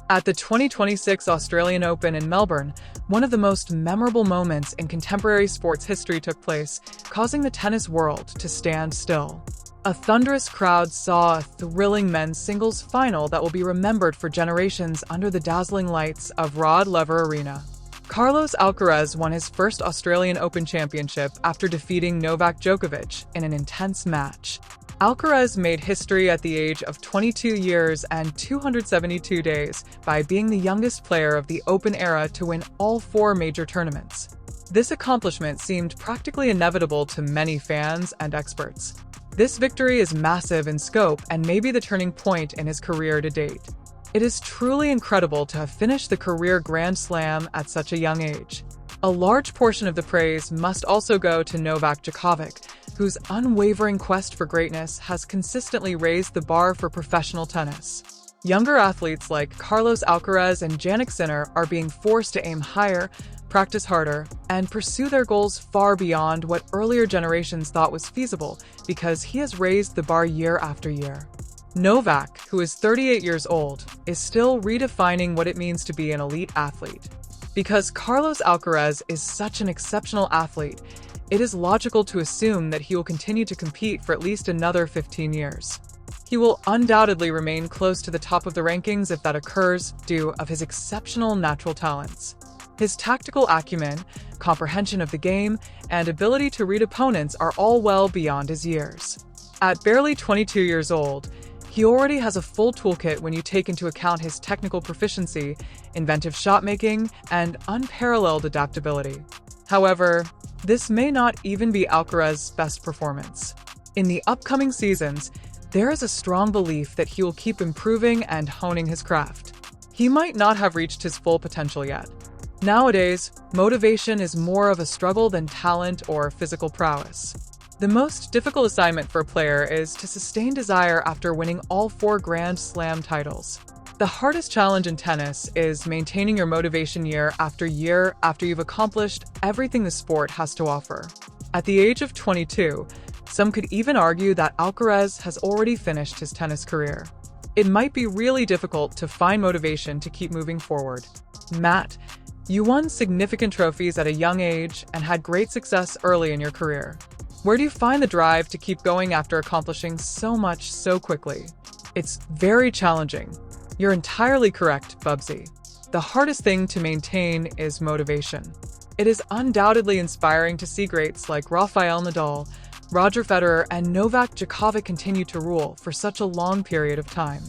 At the 2026 Australian Open in Melbourne, one of the most memorable moments in contemporary sports history took place, causing the tennis world to stand still. A thunderous crowd saw a thrilling men's singles final that will be remembered for generations under the dazzling lights of Rod Laver Arena. Carlos Alcaraz won his first Australian Open championship after defeating Novak Djokovic in an intense match. Alcaraz made history at the age of 22 years and 272 days by being the youngest player of the Open era to win all 4 major tournaments. This accomplishment seemed practically inevitable to many fans and experts. This victory is massive in scope and may be the turning point in his career to date. It is truly incredible to have finished the career Grand Slam at such a young age. A large portion of the praise must also go to Novak Djokovic, whose unwavering quest for greatness has consistently raised the bar for professional tennis. Younger athletes like Carlos Alcaraz and Jannik Sinner are being forced to aim higher, practice harder, and pursue their goals far beyond what earlier generations thought was feasible because he has raised the bar year after year. Novak, who is 38 years old, is still redefining what it means to be an elite athlete. Because Carlos Alcaraz is such an exceptional athlete, it is logical to assume that he will continue to compete for at least another 15 years. He will undoubtedly remain close to the top of the rankings if that occurs due to his exceptional natural talents. His tactical acumen, comprehension of the game, and ability to read opponents are all well beyond his years. At barely 22 years old, he already has a full toolkit when you take into account his technical proficiency, inventive shot-making, and unparalleled adaptability. However, this may not even be Alcaraz's best performance. In the upcoming seasons, there is a strong belief that he will keep improving and honing his craft. He might not have reached his full potential yet. Nowadays, motivation is more of a struggle than talent or physical prowess. The most difficult assignment for a player is to sustain desire after winning all 4 Grand Slam titles. The hardest challenge in tennis is maintaining your motivation year after you've accomplished everything the sport has to offer. At the age of 22, some could even argue that Alcaraz has already finished his tennis career. It might be really difficult to find motivation to keep moving forward. Matt, you won significant trophies at a young age and had great success early in your career. Where do you find the drive to keep going after accomplishing so much so quickly? It's very challenging. You're entirely correct, Bubsy. The hardest thing to maintain is motivation. It is undoubtedly inspiring to see greats like Rafael Nadal, Roger Federer, and Novak Djokovic continue to rule for such a long period of time.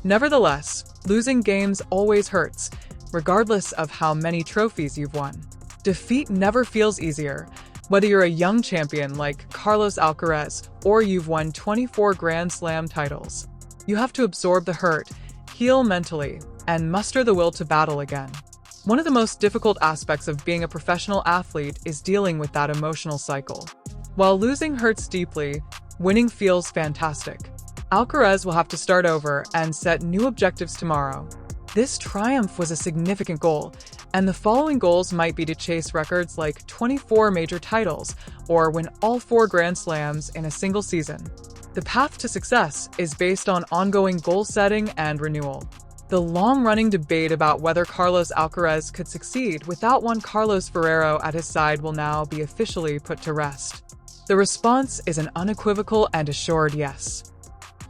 Nevertheless, losing games always hurts, regardless of how many trophies you've won. Defeat never feels easier, whether you're a young champion like Carlos Alcaraz or you've won 24 Grand Slam titles. You have to absorb the hurt, heal mentally, and muster the will to battle again. One of the most difficult aspects of being a professional athlete is dealing with that emotional cycle. While losing hurts deeply, winning feels fantastic. Alcaraz will have to start over and set new objectives tomorrow. This triumph was a significant goal, and the following goals might be to chase records like 24 major titles or win all 4 Grand Slams in a single season. The path to success is based on ongoing goal setting and renewal. The long-running debate about whether Carlos Alcaraz could succeed without one Carlos Federer at his side will now be officially put to rest. The response is an unequivocal and assured yes.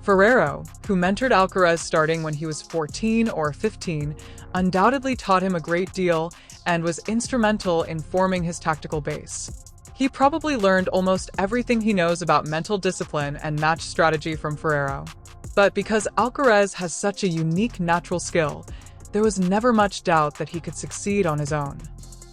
Federer, who mentored Alcaraz starting when he was 14 or 15, undoubtedly taught him a great deal and was instrumental in forming his tactical base. He probably learned almost everything he knows about mental discipline and match strategy from Federer. But because Alcaraz has such a unique natural skill, there was never much doubt that he could succeed on his own.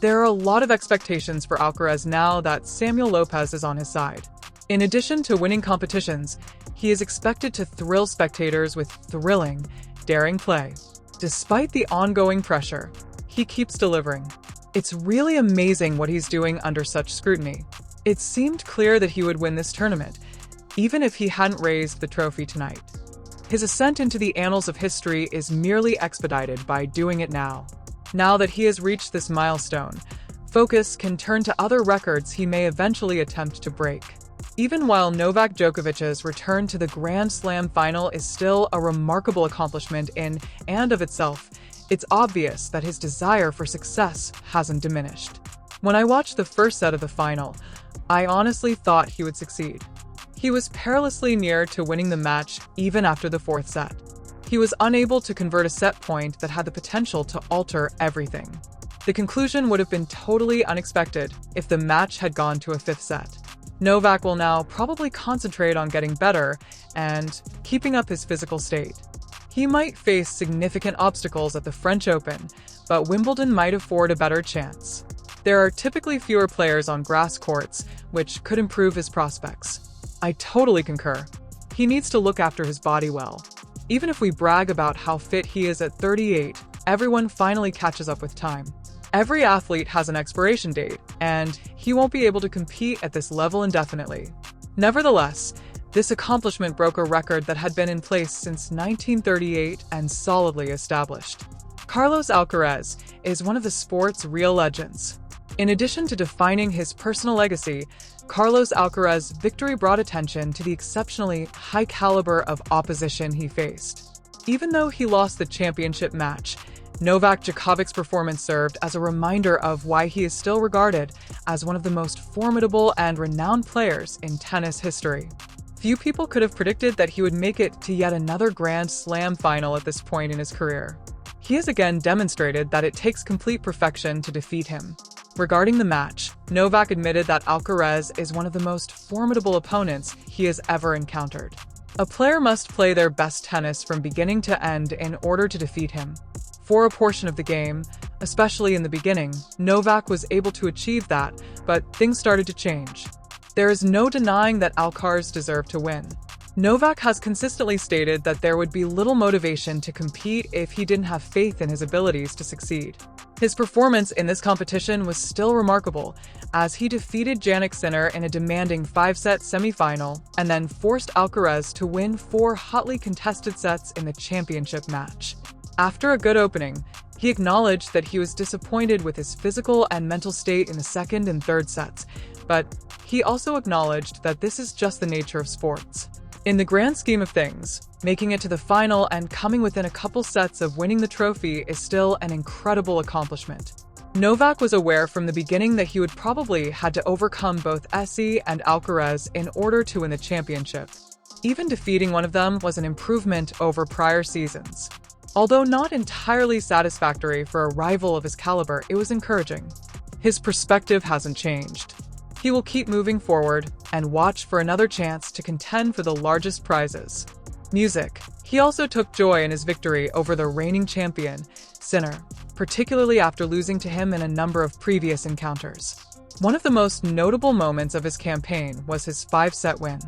There are a lot of expectations for Alcaraz now that Samuel Lopez is on his side. In addition to winning competitions, he is expected to thrill spectators with thrilling, daring play. Despite the ongoing pressure, he keeps delivering. It's really amazing what he's doing under such scrutiny. It seemed clear that he would win this tournament, even if he hadn't raised the trophy tonight. His ascent into the annals of history is merely expedited by doing it now. Now that he has reached this milestone, focus can turn to other records he may eventually attempt to break. Even while Novak Djokovic's return to the Grand Slam final is still a remarkable accomplishment in and of itself, it's obvious that his desire for success hasn't diminished. When I watched the first set of the final, I honestly thought he would succeed. He was perilously near to winning the match even after the fourth set. He was unable to convert a set point that had the potential to alter everything. The conclusion would have been totally unexpected if the match had gone to a fifth set. Novak will now probably concentrate on getting better and keeping up his physical state. He might face significant obstacles at the French Open, but Wimbledon might afford a better chance. There are typically fewer players on grass courts, which could improve his prospects. I totally concur. He needs to look after his body well. Even if we brag about how fit he is at 38, everyone finally catches up with time. Every athlete has an expiration date, and he won't be able to compete at this level indefinitely. Nevertheless, this accomplishment broke a record that had been in place since 1938 and solidly established. Carlos Alcaraz is one of the sport's real legends. In addition to defining his personal legacy, Carlos Alcaraz's victory brought attention to the exceptionally high caliber of opposition he faced. Even though he lost the championship match, Novak Djokovic's performance served as a reminder of why he is still regarded as one of the most formidable and renowned players in tennis history. Few people could have predicted that he would make it to yet another Grand Slam final at this point in his career. He has again demonstrated that it takes complete perfection to defeat him. Regarding the match, Novak admitted that Alcaraz is one of the most formidable opponents he has ever encountered. A player must play their best tennis from beginning to end in order to defeat him. For a portion of the game, especially in the beginning, Novak was able to achieve that, but things started to change. There is no denying that Alcaraz deserved to win. Novak has consistently stated that there would be little motivation to compete if he didn't have faith in his abilities to succeed. His performance in this competition was still remarkable, as he defeated Jannik Sinner in a demanding 5-set semifinal and then forced Alcaraz to win 4 hotly contested sets in the championship match. After a good opening, he acknowledged that he was disappointed with his physical and mental state in the second and third sets, but he also acknowledged that this is just the nature of sports. In the grand scheme of things, making it to the final and coming within a couple sets of winning the trophy is still an incredible accomplishment. Novak was aware from the beginning that he would probably had to overcome both Essie and Alcaraz in order to win the championship. Even defeating one of them was an improvement over prior seasons. Although not entirely satisfactory for a rival of his caliber, it was encouraging. His perspective hasn't changed. He will keep moving forward and watch for another chance to contend for the largest prizes. Music. He also took joy in his victory over the reigning champion, Sinner, particularly after losing to him in a number of previous encounters. One of the most notable moments of his campaign was his 5-set win.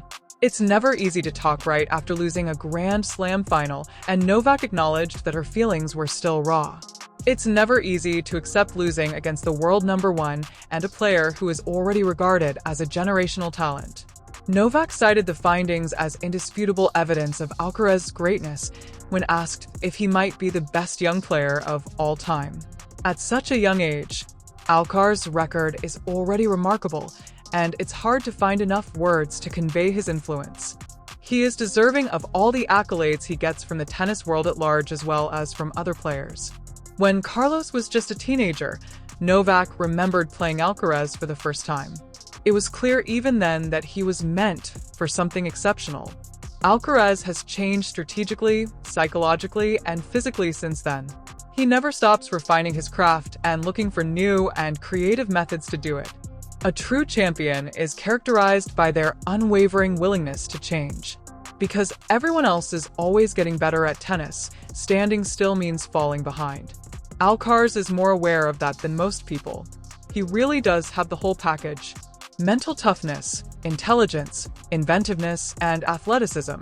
It's never easy to talk right after losing a Grand Slam final, and Novak acknowledged that her feelings were still raw. It's never easy to accept losing against the world number 1 and a player who is already regarded as a generational talent. Novak cited the findings as indisputable evidence of Alcaraz's greatness when asked if he might be the best young player of all time. At such a young age, Alcaraz's record is already remarkable, and it's hard to find enough words to convey his influence. He is deserving of all the accolades he gets from the tennis world at large as well as from other players. When Carlos was just a teenager, Novak remembered playing Alcaraz for the first time. It was clear even then that he was meant for something exceptional. Alcaraz has changed strategically, psychologically, and physically since then. He never stops refining his craft and looking for new and creative methods to do it. A true champion is characterized by their unwavering willingness to change. Because everyone else is always getting better at tennis, standing still means falling behind. Alcaraz is more aware of that than most people. He really does have the whole package: mental toughness, intelligence, inventiveness, and athleticism.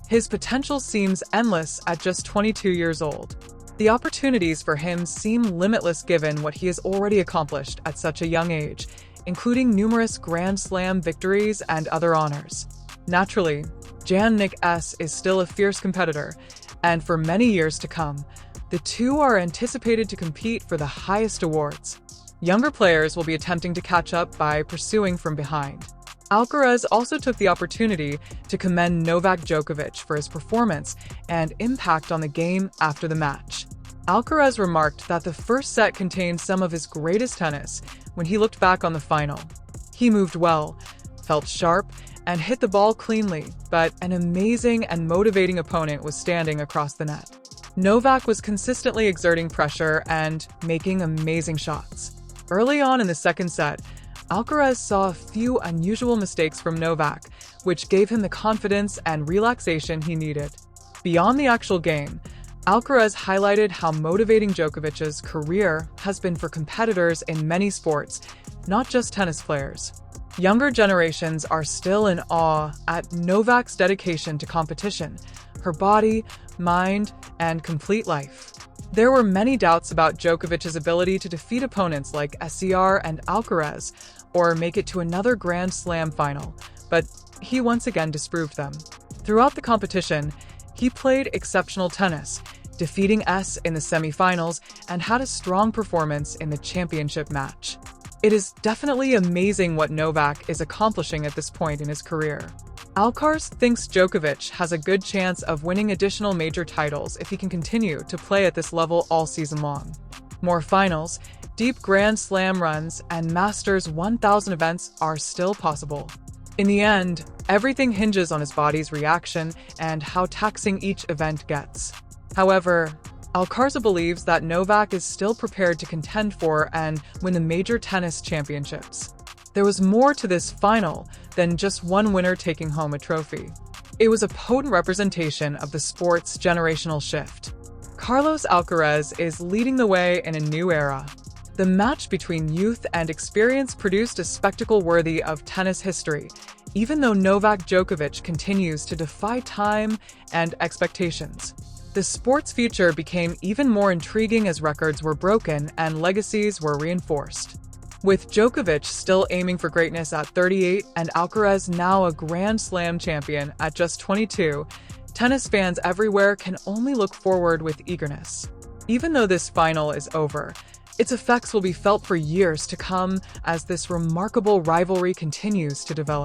His potential seems endless at just 22 years old. The opportunities for him seem limitless given what he has already accomplished at such a young age, including numerous Grand Slam victories and other honors. Naturally, Jannik S is still a fierce competitor, and for many years to come, the two are anticipated to compete for the highest awards. Younger players will be attempting to catch up by pursuing from behind. Alcaraz also took the opportunity to commend Novak Djokovic for his performance and impact on the game after the match. Alcaraz remarked that the first set contained some of his greatest tennis when he looked back on the final. He moved well, felt sharp, and hit the ball cleanly, but an amazing and motivating opponent was standing across the net. Novak was consistently exerting pressure and making amazing shots. Early on in the second set, Alcaraz saw a few unusual mistakes from Novak, which gave him the confidence and relaxation he needed. Beyond the actual game, Alcaraz highlighted how motivating Djokovic's career has been for competitors in many sports, not just tennis players. Younger generations are still in awe at Novak's dedication to competition, her body, mind, and complete life. There were many doubts about Djokovic's ability to defeat opponents like SCR and Alcaraz, or make it to another Grand Slam final, but he once again disproved them. Throughout the competition, he played exceptional tennis, defeating S in the semifinals and had a strong performance in the championship match. It is definitely amazing what Novak is accomplishing at this point in his career. Alcaraz thinks Djokovic has a good chance of winning additional major titles if he can continue to play at this level all season long. More finals, deep Grand Slam runs, and Masters 1000 events are still possible. In the end, everything hinges on his body's reaction and how taxing each event gets. However, Alcaraz believes that Novak is still prepared to contend for and win the major tennis championships. There was more to this final than just one winner taking home a trophy. It was a potent representation of the sport's generational shift. Carlos Alcaraz is leading the way in a new era. The match between youth and experience produced a spectacle worthy of tennis history, even though Novak Djokovic continues to defy time and expectations. The sport's future became even more intriguing as records were broken and legacies were reinforced. With Djokovic still aiming for greatness at 38 and Alcaraz now a Grand Slam champion at just 22, tennis fans everywhere can only look forward with eagerness. Even though this final is over, its effects will be felt for years to come as this remarkable rivalry continues to develop.